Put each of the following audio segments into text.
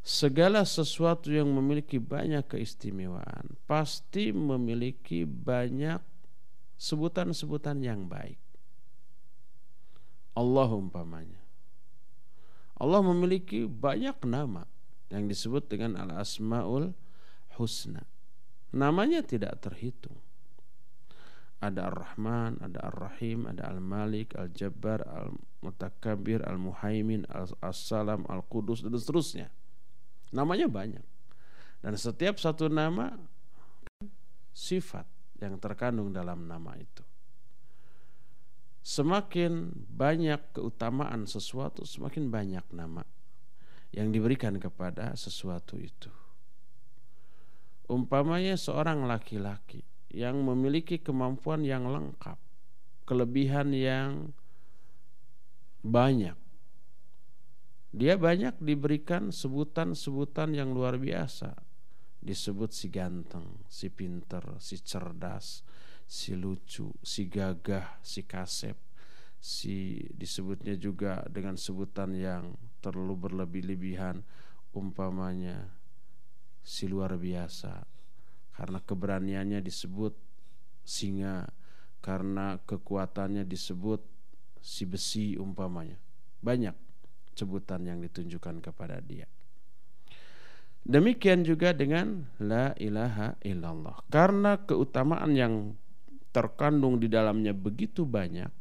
segala sesuatu yang memiliki banyak keistimewaan pasti memiliki banyak sebutan-sebutan yang baik. Allah umpamanya, Allah memiliki banyak nama yang disebut dengan Al-Asmaul Husna. Namanya tidak terhitung. Ada Ar-Rahman, ada Ar-Rahim, ada Al-Malik, Al-Jabbar, Al-Mutakabbir, Al-Muhaimin, As-Salam, Al-Qudus, dan seterusnya. Namanya banyak. Dan setiap satu nama sifat yang terkandung dalam nama itu. Semakin banyak keutamaan sesuatu, semakin banyak nama yang diberikan kepada sesuatu itu. Umpamanya seorang laki-laki yang memiliki kemampuan yang lengkap, kelebihan yang banyak. Dia banyak diberikan sebutan-sebutan yang luar biasa. Disebut si ganteng, si pinter, si cerdas, si lucu, si gagah, si kasep. Disebutnya juga dengan sebutan yang terlalu berlebih-lebihan, umpamanya si luar biasa. Karena keberaniannya disebut singa, karena kekuatannya disebut si besi umpamanya. Banyak sebutan yang ditunjukkan kepada dia. Demikian juga dengan la ilaha illallah. Karena keutamaan yang terkandung di dalamnya begitu banyak,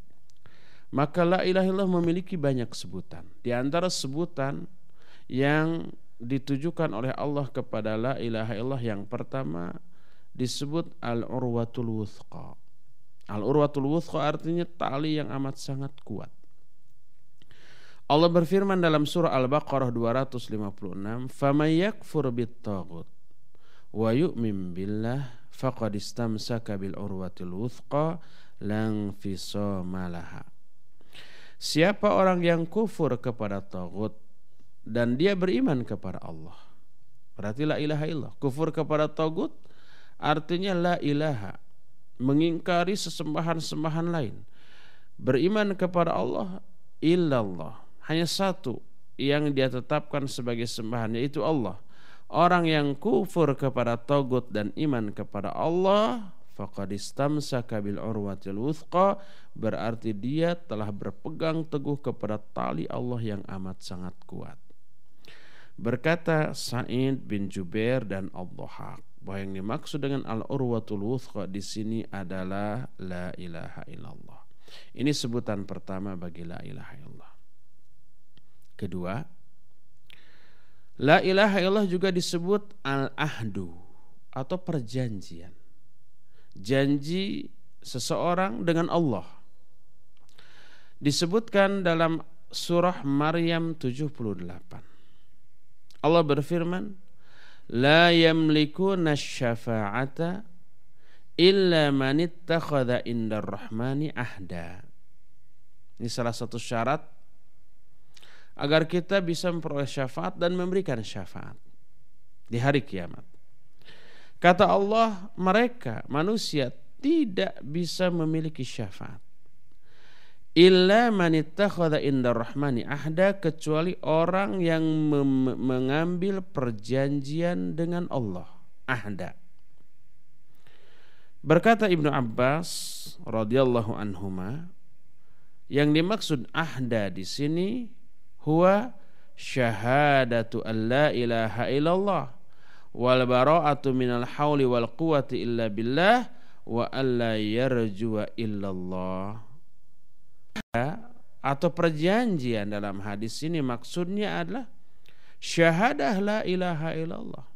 maka la ilaha illallah memiliki banyak sebutan. Di antara sebutan yang ditujukan oleh Allah kepada la ilaha illallah yang pertama disebut al-urwatul wuthqa. Al-urwatul wuthqa artinya tali yang amat sangat kuat. Allah berfirman dalam surah Al-Baqarah 256, "Faman yakfur bit-taghut wa yu'min billah faqad istamsaka bil urwatil wuthqa lan fisama laha." Siapa orang yang kufur kepada taghut dan dia beriman kepada Allah, berarti la ilaha illallah. Kufur kepada taghut artinya la ilaha, mengingkari sesembahan-sembahan lain. Beriman kepada Allah illallah, hanya satu yang dia tetapkan sebagai sembahan, yaitu Allah. Orang yang kufur kepada taghut dan iman kepada Allah, faqad istamsaka bil urwatil wuthqa, berarti dia telah berpegang teguh kepada tali Allah yang amat sangat kuat. Berkata Sa'id bin Jubair dan Ad-Dhahhak bahwa yang dimaksud dengan al-urwatul wuthqa di sini adalah la ilaha illallah. Ini sebutan pertama bagi la ilaha illallah. Kedua, la ilaha illallah juga disebut al-ahdu atau perjanjian. Janji seseorang dengan Allah. Disebutkan dalam surah Maryam 78. Allah berfirman, la yamlikuna syafa'ata illa man ittakhadha indar rahmani ahda. Ini salah satu syarat agar kita bisa memperoleh syafaat dan memberikan syafaat di hari kiamat. Kata Allah, mereka manusia tidak bisa memiliki syafaat illa man ittakhadha indar rahmani ahda, kecuali orang yang mengambil perjanjian dengan Allah, ahda. Berkata Ibnu Abbas radhiyallahu anhuma, yang dimaksud ahda di sini huwa syahadatu an la ilaha illallah wal bara'atu minal hauli wal quwwati illa billah wa alla yarjuwa illallah. Atau perjanjian dalam hadis ini maksudnya adalah syahadah la ilaha illallah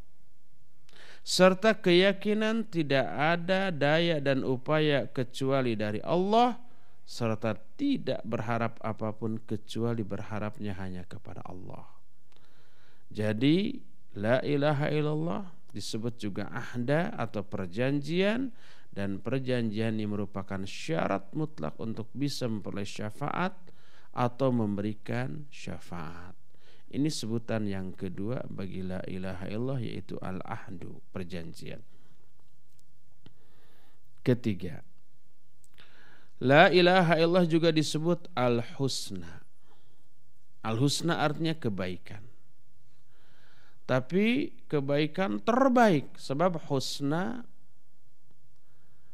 serta keyakinan tidak ada daya dan upaya kecuali dari Allah, serta tidak berharap apapun kecuali berharapnya hanya kepada Allah. Jadi la ilaha illallah disebut juga ahda atau perjanjian, dan perjanjian ini merupakan syarat mutlak untuk bisa memperoleh syafaat atau memberikan syafaat. Ini sebutan yang kedua bagi la ilaha illallah, yaitu al-ahdu, perjanjian. Ketiga, la ilaha illallah juga disebut al-husna. Al-husna artinya kebaikan. tapi kebaikan terbaik, sebab husna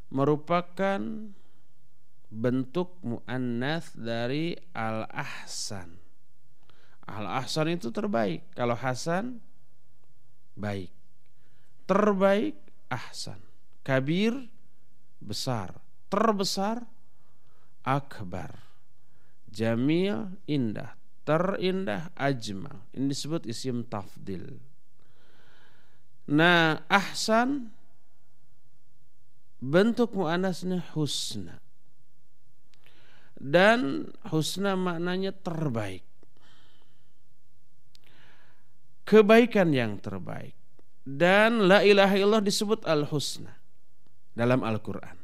merupakan bentuk muannats dari al-ahsan. Al-ahsan itu terbaik. Kalau hasan baik. Terbaik ahsan. Kabir besar. Terbesar akbar. Jamil indah. Terindah ajmal. Ini disebut isim tafdil. Nah, ahsan bentuk muannasnya husna. Dan husna maknanya terbaik. Kebaikan yang terbaik. Dan la ilaha illallah disebut al-husna dalam Al-Quran.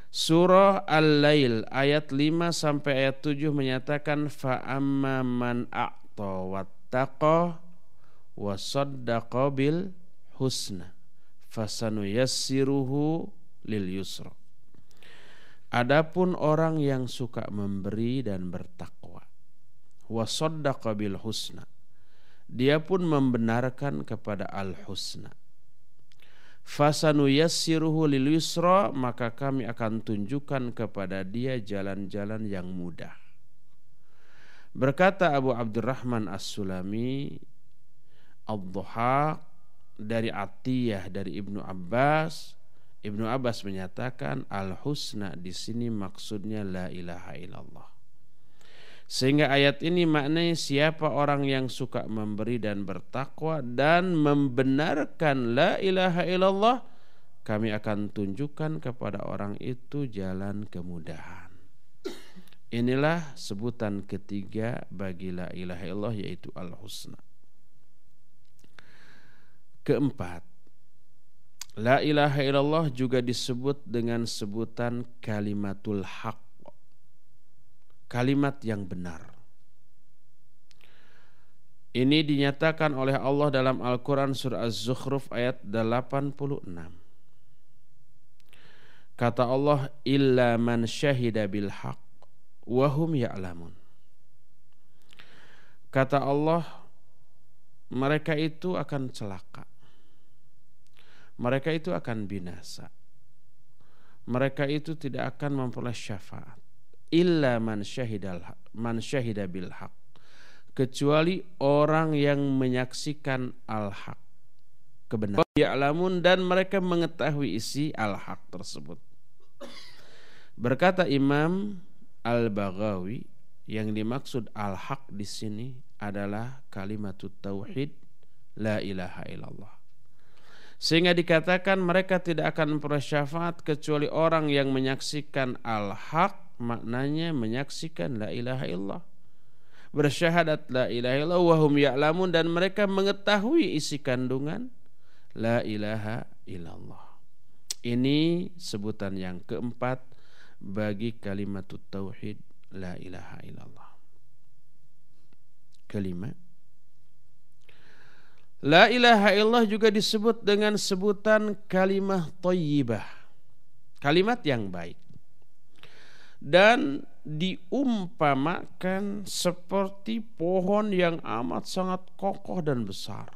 Surah Al-Lail ayat 5 sampai ayat 7 menyatakan fa'amma man a'ta wattaqa wa saddaqa bil husna fasanuyassiruhu lil yusra. Adapun orang yang suka memberi dan bertakwa, wa saddaqa bil husna, dia pun membenarkan kepada al-husna. Fasanuyassiruhu lil yusra, maka kami akan tunjukkan kepada dia jalan-jalan yang mudah. Berkata Abu Abdurrahman As-Sulami Ad-Dhahhak dari Atiyah dari Ibnu Abbas. Ibnu Abbas menyatakan al-husna di sini maksudnya la ilaha illallah. Sehingga ayat ini maknanya siapa orang yang suka memberi dan bertakwa dan membenarkan la ilaha illallah, kami akan tunjukkan kepada orang itu jalan kemudahan. Inilah sebutan ketiga bagi la ilaha illallah, yaitu al-husna. Keempat, la ilaha illallah juga disebut dengan sebutan kalimatul haq, kalimat yang benar. Ini dinyatakan oleh Allah dalam Al-Quran surah Az-Zukhruf ayat 86. Kata Allah, illa man syahida bil haq wa hum ya'lamun. Kata Allah, mereka itu akan celaka. Mereka itu akan binasa. Mereka itu tidak akan memperoleh syafaat. Illa man syahida bil haq, kecuali orang yang menyaksikan al-haq, kebenaran. Ya'lamun, dan mereka mengetahui isi al-haq tersebut. Berkata Imam Al-Baghawi, yang dimaksud al-haq di sini adalah kalimatut tauhid la ilaha illallah. Sehingga dikatakan mereka tidak akan memperoleh syafaat kecuali orang yang menyaksikan al-haq, maknanya menyaksikan la ilaha illallah, bersyahadat la ilaha illallah wa hum ya'lamun, dan mereka mengetahui isi kandungan la ilaha illallah. Ini sebutan yang keempat bagi kalimatut tauhid la ilaha illallah. Kelima, la ilaha illallah juga disebut dengan sebutan kalimah thayyibah, kalimat yang baik, dan diumpamakan seperti pohon yang amat sangat kokoh dan besar.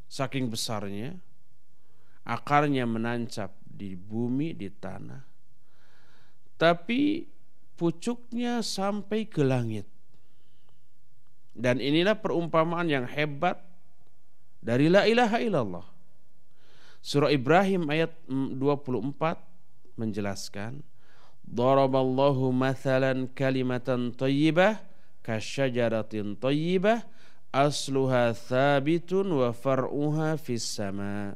Saking besarnya, akarnya menancap di bumi, di tanah, tapi pucuknya sampai ke langit. Dan inilah perumpamaan yang hebat dari la ilaha illallah. Surah Ibrahim ayat 24 menjelaskan, daraballahu mathalan kalimatan thayyibah kasyajaratin thayyibah asluha thabitun wa far'uha fis sama.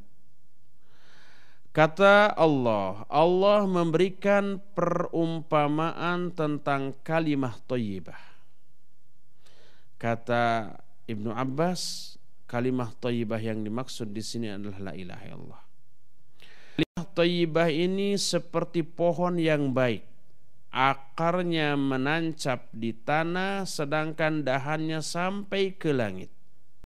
Kata Allah, Allah memberikan perumpamaan tentang kalimah thayyibah. Kata Ibnu Abbas, kalimah thayyibah yang dimaksud di sini adalah la ilaha illallah. Kalimah thayyibah ini seperti pohon yang baik. Akarnya menancap di tanah sedangkan dahannya sampai ke langit.